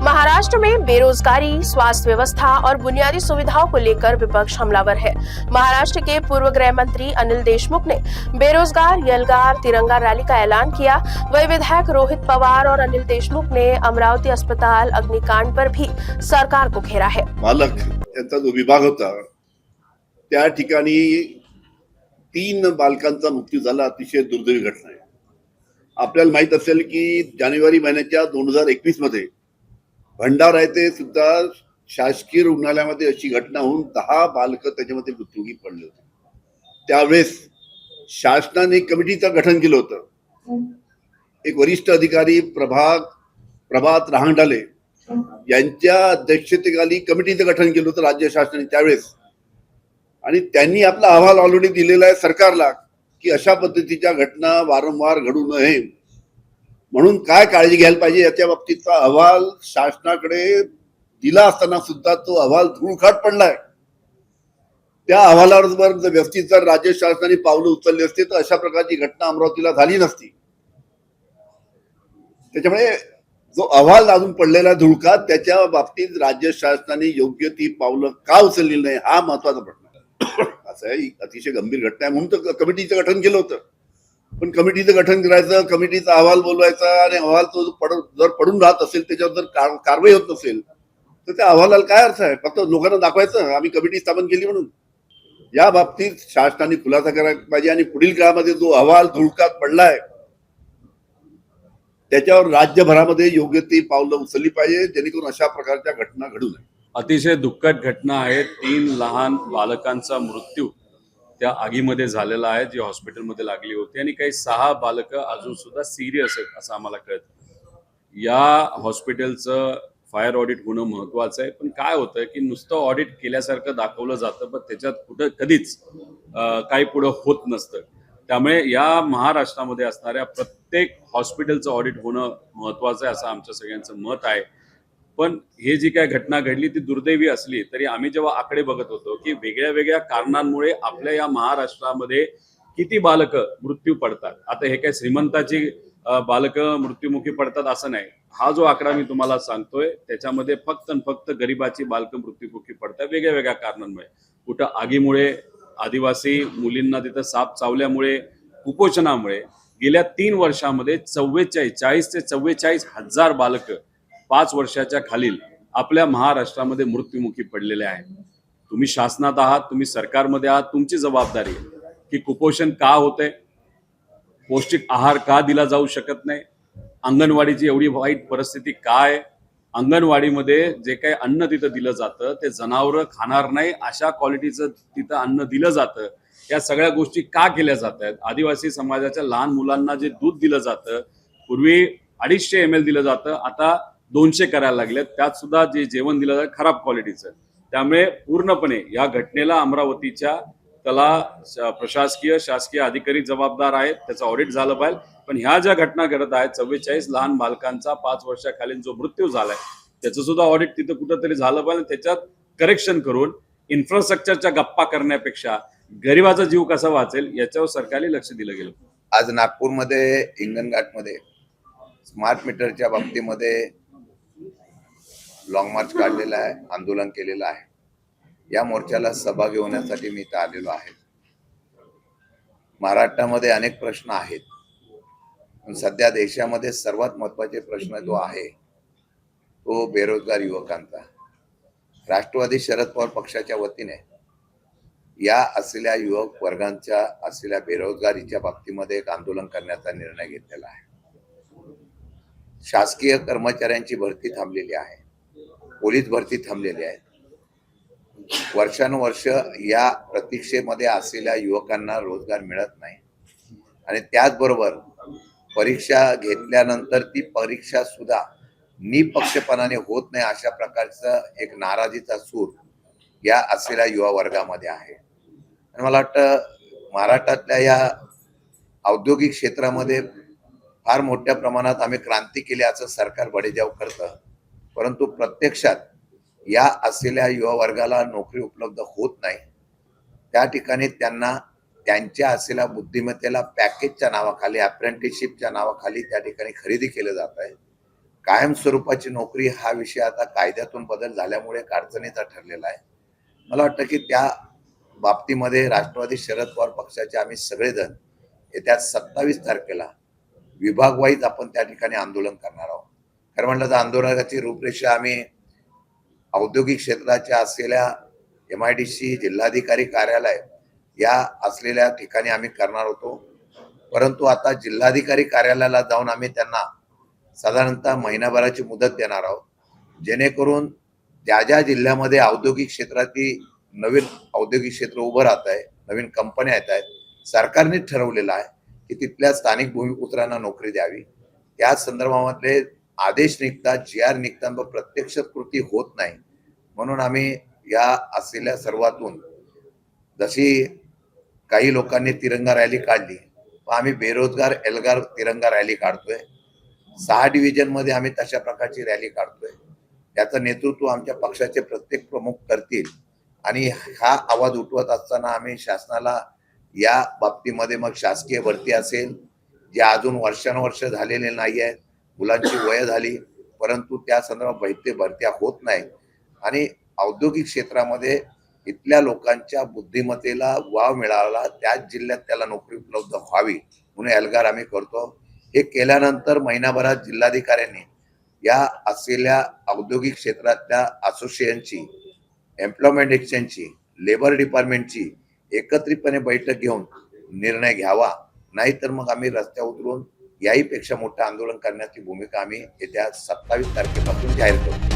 महाराष्ट्र में बेरोजगारी, स्वास्थ्य व्यवस्था और बुनियादी सुविधाओं को लेकर विपक्ष हमलावर है। महाराष्ट्र के पूर्व गृह मंत्री अनिल देशमुख ने बेरोजगार यलगार तिरंगा रैली का ऐलान किया। वही विधायक रोहित पवार और अनिल देशमुख ने अमरावती अस्पताल अग्निकांड पर भी सरकार को घेरा है। मालक यांचा जो विभाग होता त्या ठिकाणी 3 बालकांचा मृत्यू झाला। अतिशय दुर्दैवी घटना आहे। आपल्याला माहित असेल की जानेवारी महिन्याच्या 2021 मध्ये भंडारा येथे सुद्धा शासकीय रुग्णालयामध्ये अशी घटना होऊन 10 बालक त्याच्यामध्ये मृत्युमुखी पडले होते। त्यावेळेस शासनाने कमिटीचं गठन केलं होतं। एक वरिष्ठ अधिकारी प्रभात रहांगडाले यांच्या अध्यक्षतेखाली कमिटीचं गठन केलं होतं राज्य शासनाने त्यावेळेस, आणि त्यांनी आपला अहवाल ऑलरेडी दिलेला आहे सरकारला की अशा पद्धतीच्या घटना वारंवार घडू नये म्हणून काय काळजी घ्यायला पाहिजे याच्या बाबतीतचा अहवाल शासनाकडे दिला असताना सुद्धा तो अहवाल धूळखाट पडलाय। त्या अहवालावर जर व्यवस्थित जर राज्य शासनाने पावलं उचलली असते तर अशा प्रकारची घटना अमरावतीला झाली नसती। त्याच्यामुळे जो अहवाल अजून पडलेला धुळकात त्याच्या बाबतीत राज्य शासनाने योग्य ती पावलं का उचलली नाही हा महत्वाचा प्रश्न आहे। असं आहे, अतिशय गंभीर घटना आहे म्हणून तर कमिटीचं गठन केलं होतं। पण कमिटीचं गठन करायचं, कमिटीचा अहवाल बोलवायचा आणि अहवाल तो जर पडून राहत असेल त्याच्यावर जर कारवाई होत नसेल तर त्या अहवालाला काय अर्थ आहे? फक्त लोकांना दाखवायचं आम्ही कमिटी स्थापन केली म्हणून। या बाबतीत शासनाने खुलासा करायला पाहिजे आणि पुढील काळामध्ये जो अहवाल धुळकात पडलाय त्याच्यावर राज्यभरामध्ये योग्य ती पावलं उचलली पाहिजे जेणेकरून अशा प्रकारच्या घटना घडू नये। अतिशय दुःखद घटना आहे। 3 लहान बालकांचा मृत्यू त्या आगीमध्ये झालेला आहे जी हॉस्पिटलमध्ये लागली होती आणि काही 6 बालकं अजून सुद्धा सिरियस आहेत असं आम्हाला कळतं। या हॉस्पिटलचं फायर ऑडिट होणं महत्वाचं आहे, पण काय होतं की नुसतं ऑडिट केल्यासारखं दाखवलं जातं पण त्याच्यात कुठं कधीच काही पुढं होत नसतं। त्यामुळे या महाराष्ट्रामध्ये असणाऱ्या प्रत्येक हॉस्पिटलचं ऑडिट होणं महत्वाचं आहे असं आमच्या सगळ्यांचं मत आहे। पण हे जी काय घटना घडली ती दुर्दैवी असली तरी आम्ही जेव्हा आकडे बघत होतो की वेगळ्या वेगळ्या कारणांमुळे आपल्या या महाराष्ट्रामध्ये किती बालकं मृत्यू पडतात, आता हे काय श्रीमंताची बालकं मृत्युमुखी पडतात असं नाही। हा जो आकडा मी तुम्हाला सांगतोय त्याच्यामध्ये फक्त आणि फक्त गरिबाची बालकं मृत्युमुखी पडतात वेगळ्या वेगळ्या कारणांमुळे। कुठं आगीमुळे, आदिवासी मुलींना तिथं साप चावल्यामुळे, कुपोषणामुळे गेल्या 3 वर्षामध्ये 40 ते 44 हजार बालकं 5 वर्षाच्या खालील आपल्या महाराष्ट्रामध्ये मृत्युमुखी पडलेले आहेत। तुम्ही शासनात आहात, तुम्ही सरकारमध्ये आहात, तुमची जबाबदारी आहे की कुपोषण का होतंय, पौष्टिक आहार का दिला जाऊ शकत नाही, अंगणवाडीची एवढी वाईट परिस्थिती काय, अंगणवाडीमध्ये जे काही अन्न तिथं दिलं जातं ते जनावरं खाणार नाही अशा क्वालिटीचं तिथं अन्न दिलं जातं, या सगळ्या गोष्टी का केल्या जात आहेत। आदिवासी समाजाच्या लहान मुलांना जे दूध दिलं जातं पूर्वी 250 ml दिलं जातं, आता 200 करायला लागलेत, त्यात सुद्धा जे जेवण दिलं जातं खराब क्वालिटीचं। त्यामुळे पूर्णपणे या घटनेला अमरावतीच्या त्याला प्रशासकीय शासकीय अधिकारी जबाबदार आहेत, त्याचं ऑडिट झालं पाहिजे। पण ह्या ज्या घटना घडत आहेत 44 लहान बालकांचा 5 वर्षाखालील जो मृत्यू झालाय त्याचं सुद्धा ऑडिट तिथं कुठंतरी झालं पाहिजे। त्याच्यात करेक्शन करून इन्फ्रास्ट्रक्चरच्या गप्पा करण्यापेक्षा गरिबाचा जीव कसा वाचेल याच्यावर सरकारने लक्ष दिलं गेलं। आज नागपूरमध्ये हिंगणघाटमध्ये स्मार्ट मीटरच्या बाबतीमध्ये लॉंग मार्च काढलेला आहे, आंदोलन केलेलं आहे। या मोर्चाला सहभागी होण्यासाठी मी इथं आलेलो आहे। महाराष्ट्रामध्ये अनेक प्रश्न आहेत, पण सध्या देशामध्ये सर्वात महत्त्वाचे प्रश्न जो आहे तो बेरोजगार युवकांचा। राष्ट्रवादी शरद पवार पक्षाच्या वतीने या असलेल्या युवक वर्गांच्या असलेल्या बेरोजगारीच्या बाबतीमध्ये एक आंदोलन करण्याचा निर्णय घेतलेला आहे। शासकीय कर्मचाऱ्यांची भरती थांबलेली आहे, पोलीस भरती थांबलेली आहे। वर्षानुवर्ष या प्रतीक्षेमध्ये असलेल्या युवकांना रोजगार मिळत नाही आणि त्याचबरोबर परीक्षा घेतल्यानंतर ती परीक्षा सुद्धा निपक्षपाताने होत नाही अशा प्रकारचा एक नाराजीचा सूर या असलेल्या युवा वर्गामध्ये आहे। आणि मला वाटतं महाराष्ट्रातल्या या औद्योगिक क्षेत्रामध्ये फार मोठ्या प्रमाणात आम्ही क्रांती केली असं सरकार बडेजाव करतं, परंतु प्रत्यक्षात या असलेल्या युवा वर्गाला नोकरी उपलब्ध होत नाही। त्या ठिकाणी त्यांना त्यांच्या असलेल्या बुद्धिमत्तेला पॅकेजच्या नावाखाली, अप्रेंटिसशिपच्या नावाखाली त्या ठिकाणी खरेदी केलं जात आहे। कायम स्वरूपाची नोकरी हा विषय आता कायद्यातून बदल झाल्यामुळे एक अडचणीचा ठरलेला आहे. मला वाटतं की त्या बाबतीमध्ये राष्ट्रवादी शरद पवार पक्षाचे आम्ही सगळेजण येत्या 27 तारखेला विभाग वाईज आपण त्या ठिकाणी आंदोलन करणार आहोत. खरं म्हटलं तर आंदोलनाची रूपरेषा आम्ही औद्योगिक क्षेत्राच्या असलेल्या MIDC जिल्हाधिकारी कार्यालय या असलेल्या ठिकाणी आम्ही करणार होतो. परंतु आता जिल्हाधिकारी कार्यालयाला जाऊन आम्ही त्यांना साधारणतः महिनाभराची मुदत देणार आहोत, जेणेकरून ज्या ज्या जिल्ह्यामध्ये औद्योगिक क्षेत्रातील नवीन औद्योगिक क्षेत्र उभं राहत आहे, नवीन कंपन्या येत आहेत, सरकारने ठरवलेलं आहे की तिथल्या स्थानिक भूमिपुत्रांना नोकरी द्यावी. त्या संदर्भामध्ये आदेश निघतात, GR निघतात, पण प्रत्यक्ष कृती होत नाही. म्हणून आम्ही या असलेल्या सर्वातून जशी काही लोकांनी तिरंगा रॅली काढली, आम्ही बेरोजगार एल्गार तिरंगा रॅली काढतोय. 6 डिव्हिजन मध्ये आम्ही तशा प्रकारची रॅली काढतोय. त्याचं नेतृत्व आमच्या पक्षाचे प्रत्येक प्रमुख करतील आणि हा आवाज उठवत असताना आम्ही शासनाला या बाबतीमध्ये मग शासकीय भरती असेल, जे अजून वर्षानुवर्ष झालेले नाही आहेत, मुलांची वय झाली परंतु त्या संदर्भात भरत्या होत नाही आणि औद्योगिक क्षेत्रामध्ये इथल्या लोकांच्या बुद्धिमत्तेला वाव मिळाला, त्याच जिल्ह्यात त्याला नोकरी उपलब्ध व्हावी म्हणून एल्गार आम्ही करतो. हे केल्यानंतर महिनाभरात जिल्हाधिकाऱ्यांनी या असलेल्या औद्योगिक क्षेत्रातल्या असोसिएशनची, एम्प्लॉयमेंट एक्सचेंजची, लेबर डिपार्टमेंटची एकत्रितपणे बैठक घेऊन निर्णय घ्यावा. नाहीतर मग आम्ही रस्त्यावर उतरून याहीपेक्षा मोठं आंदोलन करण्याची भूमिका आम्ही येत्या 27 तारखेपासून जाहीर करू.